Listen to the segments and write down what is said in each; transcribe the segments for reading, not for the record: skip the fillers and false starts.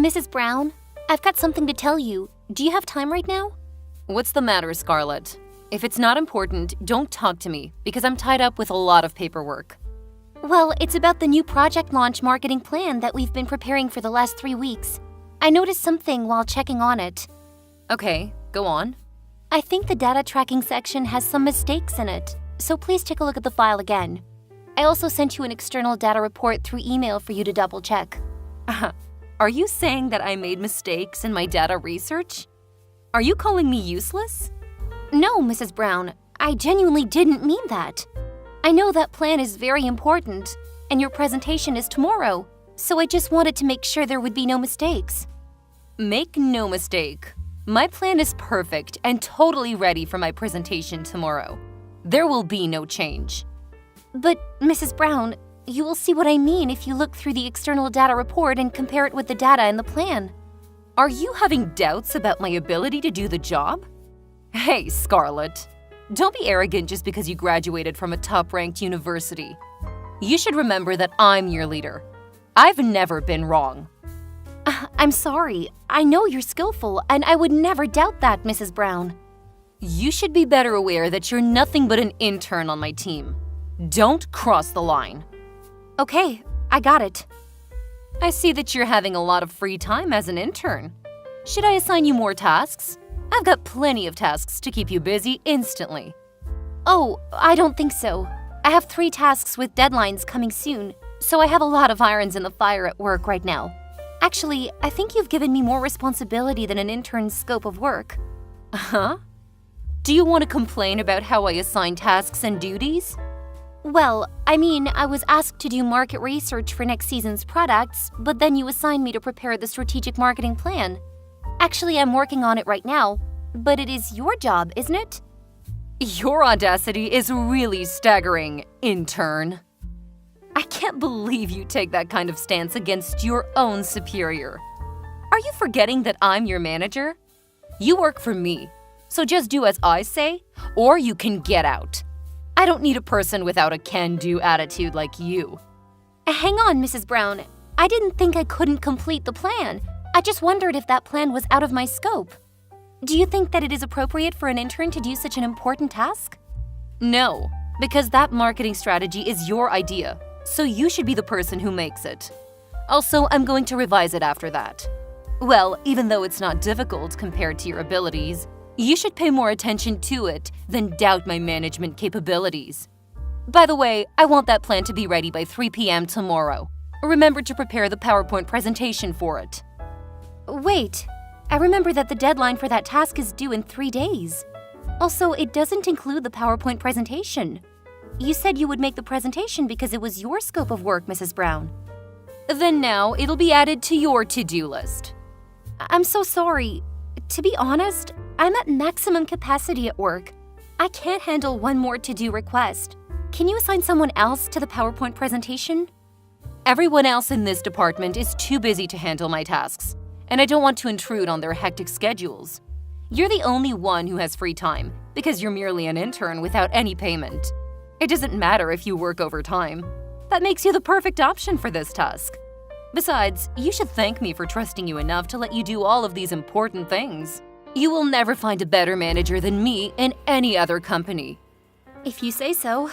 Mrs. Brown, I've got something to tell you. Do you have time right now? What's the matter, Scarlett? If it's not important, don't talk to me because I'm tied up with a lot of paperwork. Well, it's about the new project launch marketing plan that we've been preparing for the last 3 weeks. I noticed something while checking on it. Okay, go on. I think the data tracking section has some mistakes in it, so please take a look at the file again. I also sent you an external data report through email for you to double check. Are you saying that I made mistakes in my data research? Are you calling me useless? No, Mrs. Brown, I genuinely didn't mean that. I know that plan is very important, and your presentation is tomorrow, so I just wanted to make sure there would be no mistakes. Make no mistake. My plan is perfect and totally ready for my presentation tomorrow. There will be no change. But, Mrs. Brown, you will see what I mean if you look through the external data report and compare it with the data in the plan. Are you having doubts about my ability to do the job? Hey, Scarlett. Don't be arrogant just because you graduated from a top-ranked university. You should remember that I'm your leader. I've never been wrong. I'm sorry. I know you're skillful, and I would never doubt that, Mrs. Brown. You should be better aware that you're nothing but an intern on my team. Don't cross the line. Okay, I got it. I see that you're having a lot of free time as an intern. Should I assign you more tasks? I've got plenty of tasks to keep you busy instantly. Oh, I don't think so. I have 3 tasks with deadlines coming soon, so I have a lot of irons in the fire at work right now. Actually, I think you've given me more responsibility than an intern's scope of work. Huh? Do you want to complain about how I assign tasks and duties? Well, I was asked to do market research for next season's products, but then you assigned me to prepare the strategic marketing plan. Actually, I'm working on it right now, but it is your job, isn't it? Your audacity is really staggering, intern. I can't believe you take that kind of stance against your own superior. Are you forgetting that I'm your manager? You work for me, so just do as I say, or you can get out. I don't need a person without a can-do attitude like you. Hang on, Mrs. Brown. I didn't think I couldn't complete the plan. I just wondered if that plan was out of my scope. Do you think that it is appropriate for an intern to do such an important task? No, because that marketing strategy is your idea, so you should be the person who makes it. Also, I'm going to revise it after that. Well, even though it's not difficult compared to your abilities, you should pay more attention to it than doubt my management capabilities. By the way, I want that plan to be ready by 3 p.m. tomorrow. Remember to prepare the PowerPoint presentation for it. Wait, I remember that the deadline for that task is due in 3 days. Also, it doesn't include the PowerPoint presentation. You said you would make the presentation because it was your scope of work, Mrs. Brown. Then now it'll be added to your to-do list. I'm so sorry. To be honest, I'm at maximum capacity at work. I can't handle one more to-do request. Can you assign someone else to the PowerPoint presentation? Everyone else in this department is too busy to handle my tasks, and I don't want to intrude on their hectic schedules. You're the only one who has free time because you're merely an intern without any payment. It doesn't matter if you work overtime. That makes you the perfect option for this task. Besides, you should thank me for trusting you enough to let you do all of these important things. You will never find a better manager than me in any other company. If you say so.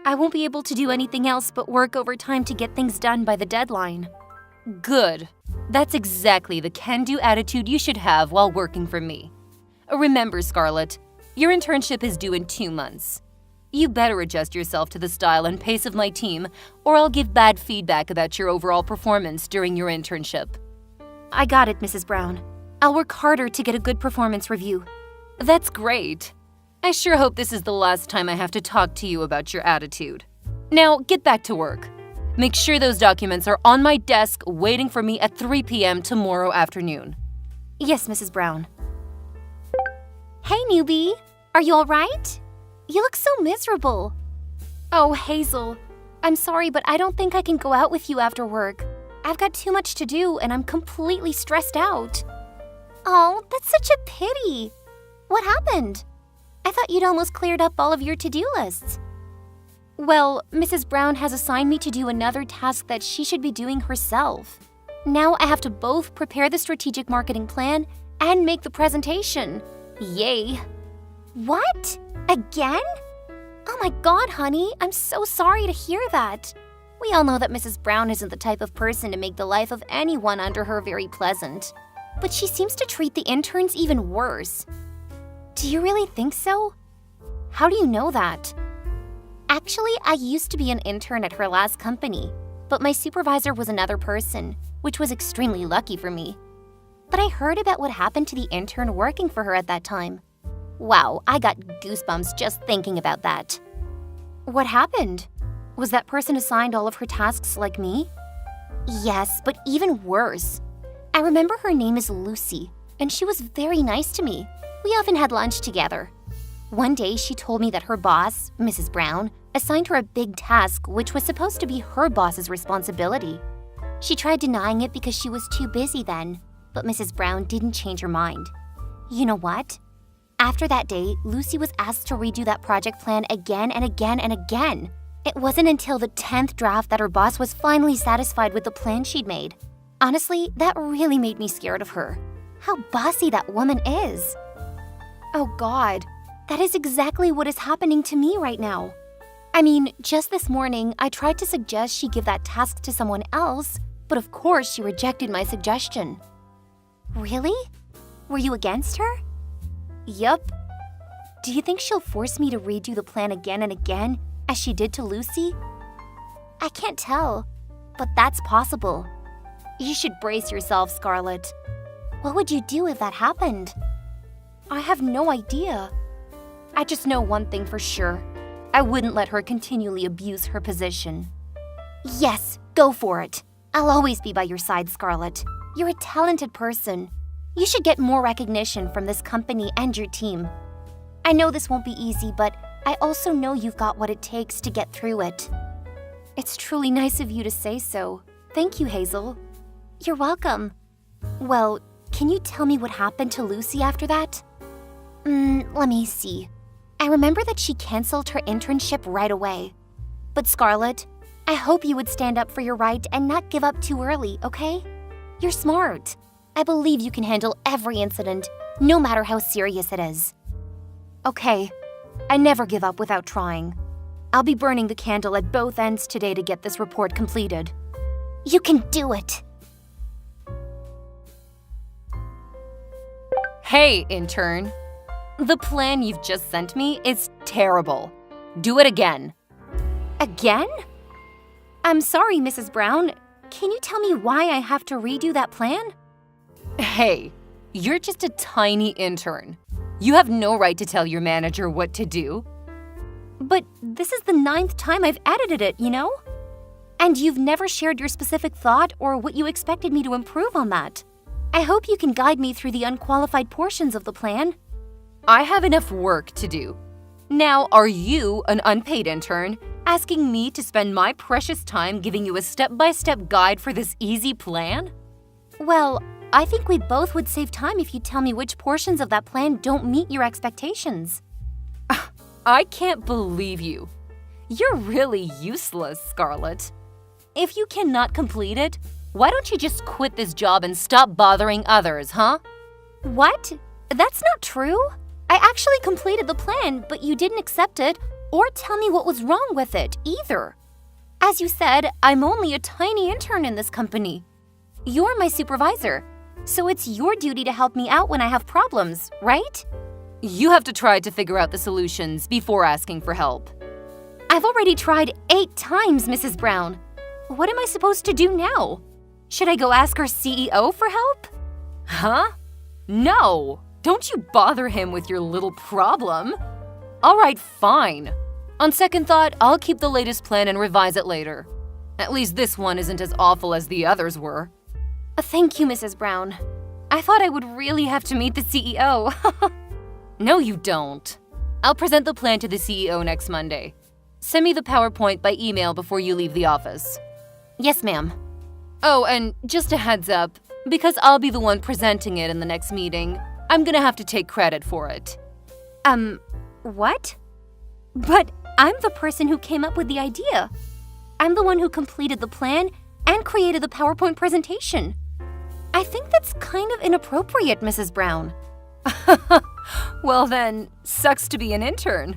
I won't be able to do anything else but work overtime to get things done by the deadline. Good. That's exactly the can-do attitude you should have while working for me. Remember, Scarlett, your internship is due in 2 months. You better adjust yourself to the style and pace of my team, or I'll give bad feedback about your overall performance during your internship. I got it, Mrs. Brown. I'll work harder to get a good performance review. That's great. I sure hope this is the last time I have to talk to you about your attitude. Now, get back to work. Make sure those documents are on my desk waiting for me at 3 p.m. tomorrow afternoon. Yes, Mrs. Brown. Hey, newbie. Are you all right? You look so miserable. Oh, Hazel. I'm sorry, but I don't think I can go out with you after work. I've got too much to do and I'm completely stressed out. Oh, that's such a pity. What happened? I thought you'd almost cleared up all of your to-do lists. Well, Mrs. Brown has assigned me to do another task that she should be doing herself. Now I have to both prepare the strategic marketing plan and make the presentation. Yay. What? Again? Oh my god, honey, I'm so sorry to hear that. We all know that Mrs. Brown isn't the type of person to make the life of anyone under her very pleasant. But she seems to treat the interns even worse. Do you really think so? How do you know that? Actually, I used to be an intern at her last company, but my supervisor was another person, which was extremely lucky for me. But I heard about what happened to the intern working for her at that time. Wow, I got goosebumps just thinking about that. What happened? Was that person assigned all of her tasks like me? Yes, but even worse. I remember her name is Lucy, and she was very nice to me. We often had lunch together. One day, she told me that her boss, Mrs. Brown, assigned her a big task which was supposed to be her boss's responsibility. She tried denying it because she was too busy then, but Mrs. Brown didn't change her mind. You know what? After that day, Lucy was asked to redo that project plan again and again and again. It wasn't until the 10th draft that her boss was finally satisfied with the plan she'd made. Honestly, that really made me scared of her. How bossy that woman is. Oh God, that is exactly what is happening to me right now. I mean, just this morning, I tried to suggest she give that task to someone else, but of course she rejected my suggestion. Really? Were you against her? Yup. Do you think she'll force me to redo the plan again and again, as she did to Lucy? I can't tell, but that's possible. You should brace yourself, Scarlett. What would you do if that happened? I have no idea. I just know one thing for sure. I wouldn't let her continually abuse her position. Yes, go for it. I'll always be by your side, Scarlett. You're a talented person. You should get more recognition from this company and your team. I know this won't be easy, but I also know you've got what it takes to get through it. It's truly nice of you to say so. Thank you, Hazel. You're welcome. Well, can you tell me what happened to Lucy after that? Let me see. I remember that she canceled her internship right away. But Scarlett, I hope you would stand up for your right and not give up too early, okay? You're smart. I believe you can handle every incident, no matter how serious it is. Okay, I never give up without trying. I'll be burning the candle at both ends today to get this report completed. You can do it! Hey, intern. The plan you've just sent me is terrible. Do it again. Again? I'm sorry, Mrs. Brown. Can you tell me why I have to redo that plan? Hey, you're just a tiny intern. You have no right to tell your manager what to do. But this is the 9th time I've edited it, you know? And you've never shared your specific thought or what you expected me to improve on that. I hope you can guide me through the unqualified portions of the plan. I have enough work to do. Now, are you, an unpaid intern, asking me to spend my precious time giving you a step-by-step guide for this easy plan? Well, I think we both would save time if you tell me which portions of that plan don't meet your expectations. I can't believe you. You're really useless, Scarlett. If you cannot complete it, why don't you just quit this job and stop bothering others, huh? What? That's not true. I actually completed the plan, but you didn't accept it or tell me what was wrong with it either. As you said, I'm only a tiny intern in this company. You're my supervisor, so it's your duty to help me out when I have problems, right? You have to try to figure out the solutions before asking for help. I've already tried 8 times, Mrs. Brown. What am I supposed to do now? Should I go ask our CEO for help? Huh? No! Don't you bother him with your little problem. All right, fine. On second thought, I'll keep the latest plan and revise it later. At least this one isn't as awful as the others were. Thank you, Mrs. Brown. I thought I would really have to meet the CEO. No, you don't. I'll present the plan to the CEO next Monday. Send me the PowerPoint by email before you leave the office. Yes, ma'am. Oh, and just a heads up, because I'll be the one presenting it in the next meeting, I'm gonna have to take credit for it. What? But I'm the person who came up with the idea. I'm the one who completed the plan, and created the PowerPoint presentation. I think that's kind of inappropriate, Mrs. Brown. Well then, sucks to be an intern.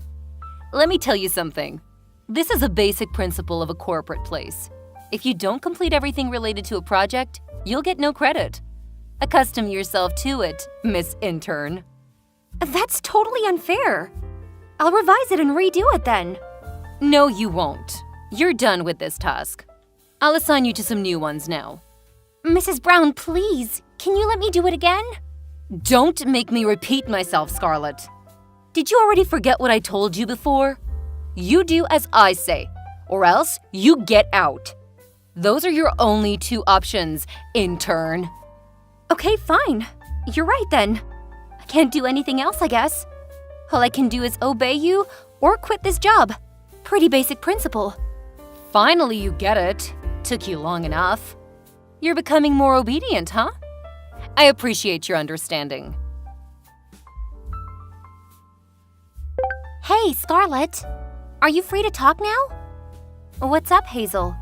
Let me tell you something. This is a basic principle of a corporate place. If you don't complete everything related to a project, you'll get no credit. Accustom yourself to it, Miss Intern. That's totally unfair. I'll revise it and redo it then. No, you won't. You're done with this task. I'll assign you to some new ones now. Mrs. Brown, please, can you let me do it again? Don't make me repeat myself, Scarlett. Did you already forget what I told you before? You do as I say, or else you get out. Those are your only two options, intern. Okay, fine. You're right then. I can't do anything else, I guess. All I can do is obey you or quit this job. Pretty basic principle. Finally, you get it. Took you long enough. You're becoming more obedient, huh? I appreciate your understanding. Hey, Scarlett. Are you free to talk now? What's up, Hazel?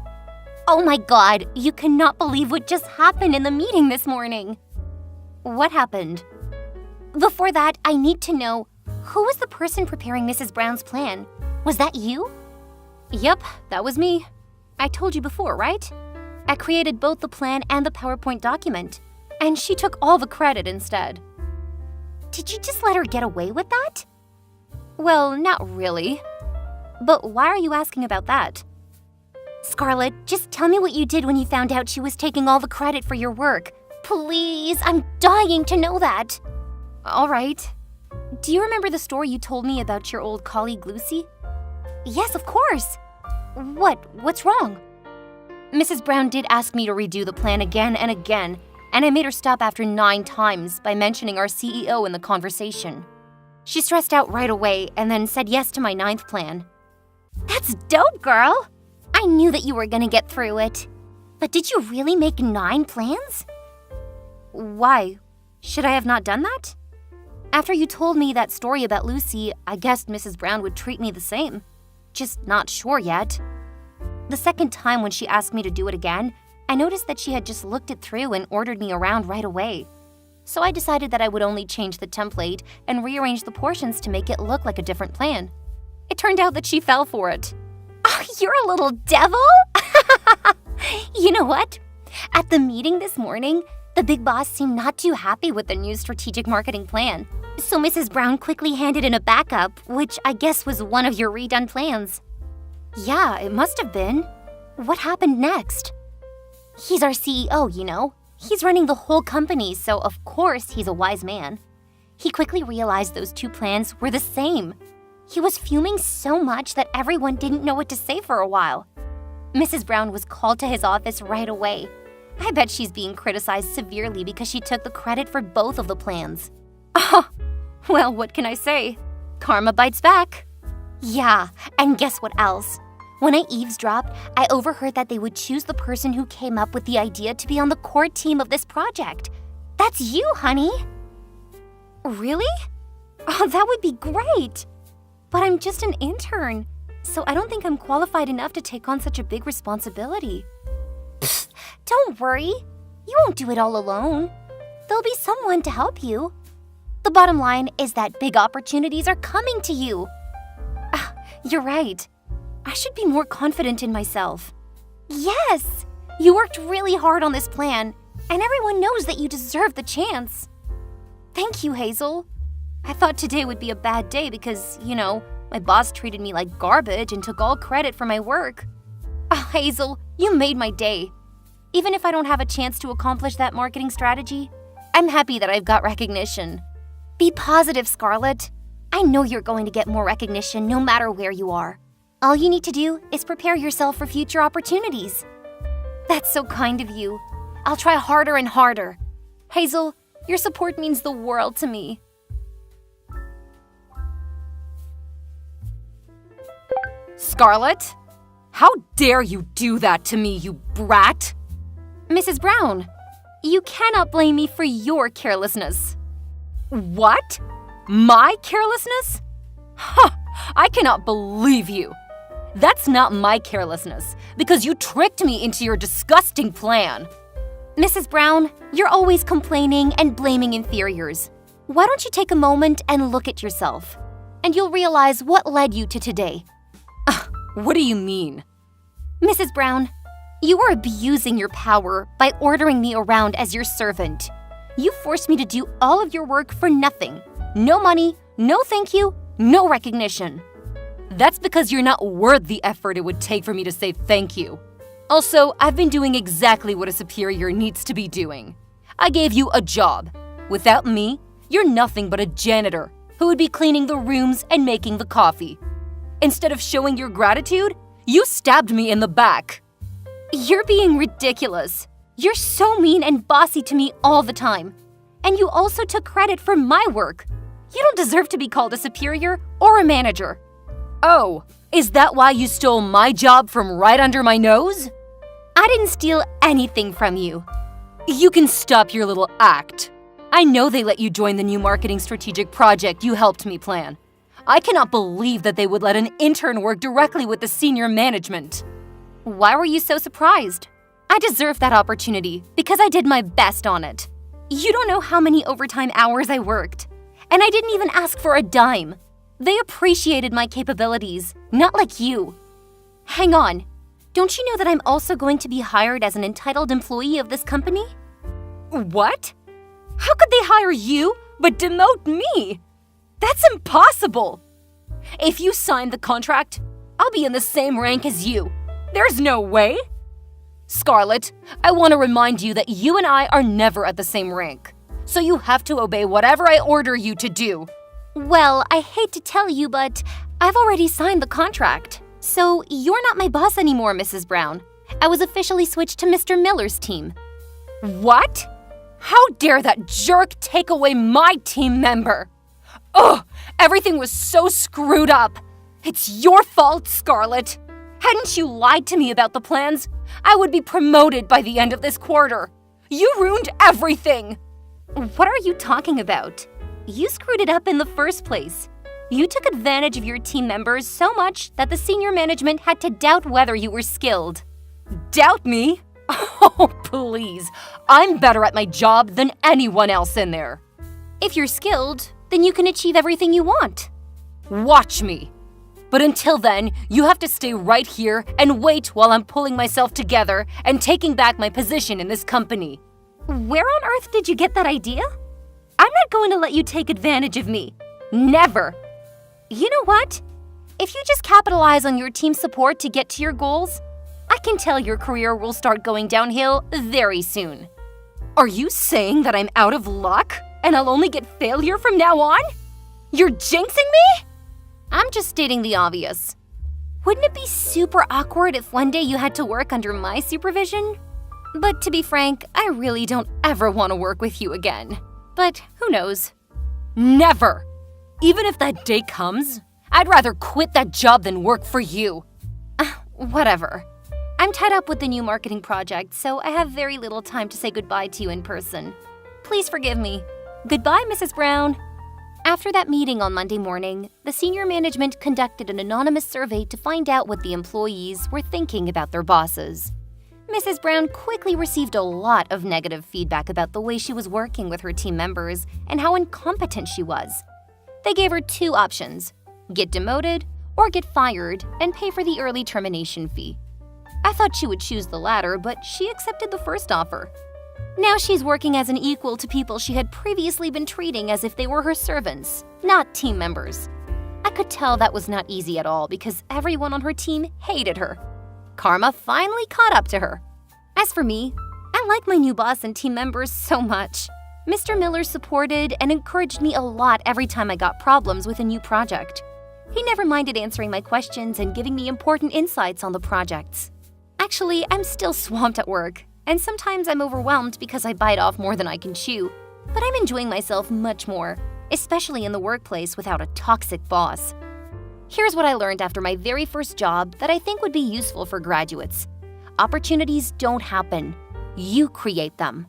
Oh my god, you cannot believe what just happened in the meeting this morning. What happened? Before that, I need to know, who was the person preparing Mrs. Brown's plan? Was that you? Yep, that was me. I told you before, right? I created both the plan and the PowerPoint document, and she took all the credit instead. Did you just let her get away with that? Well, not really. But why are you asking about that? Scarlett, just tell me what you did when you found out she was taking all the credit for your work. Please, I'm dying to know that. All right. Do you remember the story you told me about your old colleague Lucy? Yes, of course. What's wrong? Mrs. Brown did ask me to redo the plan again and again, and I made her stop after 9 times by mentioning our CEO in the conversation. She stressed out right away and then said yes to my 9th plan. That's dope, girl! I knew that you were gonna get through it. But did you really make 9 plans? Why? Should I have not done that? After you told me that story about Lucy, I guessed Mrs. Brown would treat me the same. Just not sure yet. The second time when she asked me to do it again, I noticed that she had just looked it through and ordered me around right away. So I decided that I would only change the template and rearrange the portions to make it look like a different plan. It turned out that she fell for it. Oh, you're a little devil! You know what? At the meeting this morning, the big boss seemed not too happy with the new strategic marketing plan. So Mrs. Brown quickly handed in a backup, which I guess was one of your redone plans. Yeah, it must have been. What happened next? He's our CEO, you know. He's running the whole company, so of course he's a wise man. He quickly realized those 2 plans were the same. He was fuming so much that everyone didn't know what to say for a while. Mrs. Brown was called to his office right away. I bet she's being criticized severely because she took the credit for both of the plans. Oh, well, what can I say? Karma bites back. Yeah, and guess what else? When I eavesdropped, I overheard that they would choose the person who came up with the idea to be on the core team of this project. That's you, honey. Really? Oh, that would be great. But I'm just an intern, so I don't think I'm qualified enough to take on such a big responsibility. Pfft, don't worry. You won't do it all alone. There'll be someone to help you. The bottom line is that big opportunities are coming to you. You're right. I should be more confident in myself. Yes! You worked really hard on this plan, and everyone knows that you deserve the chance. Thank you, Hazel. I thought today would be a bad day because, you know, my boss treated me like garbage and took all credit for my work. Oh, Hazel, you made my day. Even if I don't have a chance to accomplish that marketing strategy, I'm happy that I've got recognition. Be positive, Scarlett. I know you're going to get more recognition no matter where you are. All you need to do is prepare yourself for future opportunities. That's so kind of you. I'll try harder and harder. Hazel, your support means the world to me. Scarlett? How dare you do that to me, you brat? Mrs. Brown, you cannot blame me for your carelessness. What? My carelessness? Huh, I cannot believe you. That's not my carelessness, because you tricked me into your disgusting plan. Mrs. Brown, you're always complaining and blaming inferiors. Why don't you take a moment and look at yourself? And you'll realize what led you to today. What do you mean? Mrs. Brown, you were abusing your power by ordering me around as your servant. You forced me to do all of your work for nothing. No money, no thank you, no recognition. That's because you're not worth the effort it would take for me to say thank you. Also, I've been doing exactly what a superior needs to be doing. I gave you a job. Without me, you're nothing but a janitor who would be cleaning the rooms and making the coffee. Instead of showing your gratitude, you stabbed me in the back. You're being ridiculous. You're so mean and bossy to me all the time. And you also took credit for my work. You don't deserve to be called a superior or a manager. Oh, is that why you stole my job from right under my nose? I didn't steal anything from you. You can stop your little act. I know they let you join the new marketing strategic project you helped me plan. I cannot believe that they would let an intern work directly with the senior management. Why were you so surprised? I deserved that opportunity because I did my best on it. You don't know how many overtime hours I worked. And I didn't even ask for a dime. They appreciated my capabilities, not like you. Hang on. Don't you know that I'm also going to be hired as an entitled employee of this company? What? How could they hire you but demote me? That's impossible! If you sign the contract, I'll be in the same rank as you. There's no way! Scarlett, I want to remind you that you and I are never at the same rank. So you have to obey whatever I order you to do. Well, I hate to tell you, but I've already signed the contract. So you're not my boss anymore, Mrs. Brown. I was officially switched to Mr. Miller's team. What? How dare that jerk take away my team member? Ugh, everything was so screwed up. It's your fault, Scarlett. Hadn't you lied to me about the plans, I would be promoted by the end of this quarter. You ruined everything. What are you talking about? You screwed it up in the first place. You took advantage of your team members so much that the senior management had to doubt whether you were skilled. Doubt me? Oh, please. I'm better at my job than anyone else in there. If you're skilled, then you can achieve everything you want. Watch me. But until then, you have to stay right here and wait while I'm pulling myself together and taking back my position in this company. Where on earth did you get that idea? I'm not going to let you take advantage of me. Never. You know what? If you just capitalize on your team support to get to your goals, I can tell your career will start going downhill very soon. Are you saying that I'm out of luck and I'll only get failure from now on? You're jinxing me? I'm just stating the obvious. Wouldn't it be super awkward if one day you had to work under my supervision? But to be frank, I really don't ever want to work with you again. But who knows? Never! Even if that day comes, I'd rather quit that job than work for you. Whatever. I'm tied up with the new marketing project, so I have very little time to say goodbye to you in person. Please forgive me. Goodbye, Mrs. Brown. After that meeting on Monday morning, the senior management conducted an anonymous survey to find out what the employees were thinking about their bosses. Mrs. Brown quickly received a lot of negative feedback about the way she was working with her team members and how incompetent she was. They gave her two options: get demoted or get fired and pay for the early termination fee. I thought she would choose the latter, but she accepted the first offer. Now she's working as an equal to people she had previously been treating as if they were her servants, not team members. I could tell that was not easy at all because everyone on her team hated her. Karma finally caught up to her. As for me, I like my new boss and team members so much. Mr. Miller supported and encouraged me a lot every time I got problems with a new project. He never minded answering my questions and giving me important insights on the projects. Actually, I'm still swamped at work, and sometimes I'm overwhelmed because I bite off more than I can chew. But I'm enjoying myself much more, especially in the workplace without a toxic boss. Here's what I learned after my very first job that I think would be useful for graduates. Opportunities don't happen. You create them.